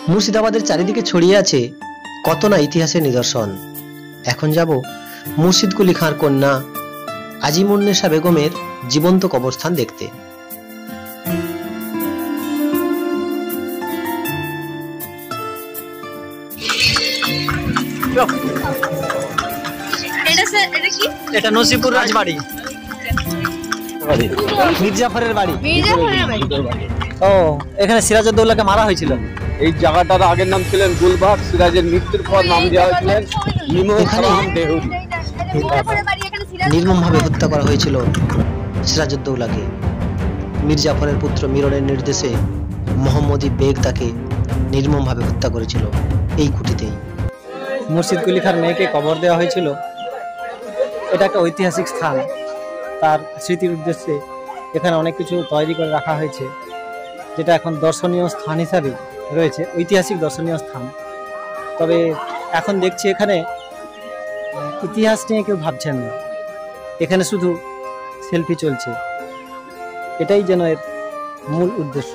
মুর্শিদাবাদের চারিদিকে ছড়িয়ে আছে কত না ইতিহাসের নিদর্শন। এখন যাব মুর্শিদ কুলি খাঁর কন্যা আজিমুন্নেসা বেগমের জীবন্ত কবরস্থান দেখতে। এটা নসিপুর রাজবাড়ি, মির্জাফরের বাড়ি। ও, এখানে সিরাজউদ্দৌলাকে মারা হয়েছিল। এই জায়গাটার আগের নাম ছিলেন গুলবাগ। সিরাজের মৃত্যুর পর নাম দেওয়া হয়েছিলেন দেহুরি। নির্মমভাবে হত্যা করা হয়েছিল সিরাজউদ্দৌলাকে। মির্জাফরের পুত্র মিরনের নির্দেশে মোহাম্মদী বেগ তাকে নির্মমভাবে হত্যা করেছিল এই কুটিতেই। মুর্শিদ কুলি খাঁর মেয়েকে কবর দেওয়া হয়েছিল। এটা একটা ঐতিহাসিক স্থান। তার স্মৃতির উদ্দেশ্যে এখানে অনেক কিছু তৈরি করে রাখা হয়েছে, যেটা এখন দর্শনীয় স্থান হিসাবে রয়েছে, ঐতিহাসিক দর্শনীয় স্থান। তবে এখন দেখছি এখানে ইতিহাস নিয়ে কেউ ভাবছেন না, এখানে শুধু সেলফি চলছে। এটাই যেন এর মূল উদ্দেশ্য।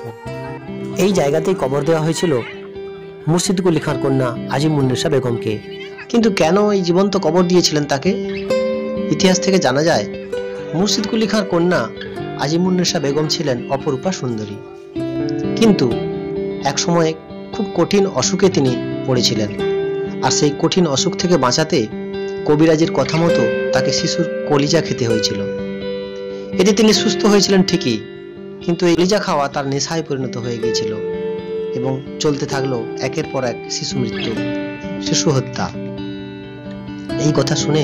এই জায়গাতেই কবর দেওয়া হয়েছিল মুর্শিদ কুলি খাঁর কন্যা আজিমুন্নেসা বেগমকে। কিন্তু কেন এই জীবন্ত কবর দিয়েছিলেন তাকে? ইতিহাস থেকে জানা যায় মুর্শিদ কুলি খাঁর কন্যা আজিমুন্নেসা বেগম ছিলেন অপরূপা সুন্দরী, কিন্তু এক সময় খুব কঠিন অসুখে তিনি পড়েছিলেন। আর সেই কঠিন অসুখ থেকে বাঁচাতে কবিরাজের কথা মতো তাকে শিশুর কলিজা খেতে হয়েছিল। এতে তিনি সুস্থ হয়েছিলেন ঠিকই, কিন্তু এই কলিজা খাওয়া তার নেশায় পরিণত হয়ে গিয়েছিল এবং চলতে থাকলো একের পর এক শিশু মৃত্যু, শিশু হত্যা। এই কথা শুনে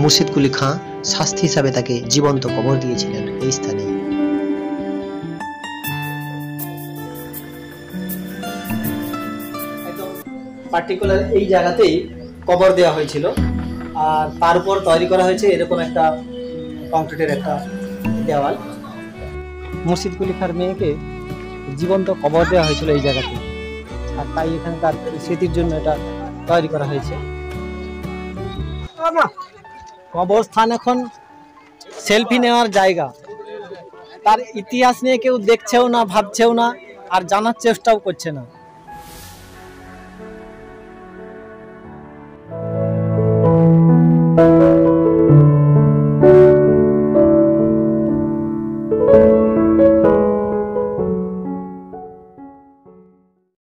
মুর্শিদ কুলি খাঁ শাস্তি হিসাবে তাকে জীবন্ত কবর দিয়েছিলেন এই স্থানে। পার্টিকুলার এই জায়গাতেই কবর দেওয়া হয়েছিল, আর তার উপর তৈরি করা হয়েছে এরকম একটা কংক্রিটের একটা দেওয়াল। মুর্শিদ কুলি খাঁর মেয়েকে জীবন্ত কবর দেওয়া হয়েছিল এই জায়গাতে, আর তাই এখানে তার স্মৃতির জন্য এটা তৈরি করা হয়েছে। কবরস্থান এখন সেলফি নেওয়ার জায়গা। তার ইতিহাস নিয়ে কেউ দেখছেও না, ভাবছেও না, আর জানার চেষ্টাও করছে না।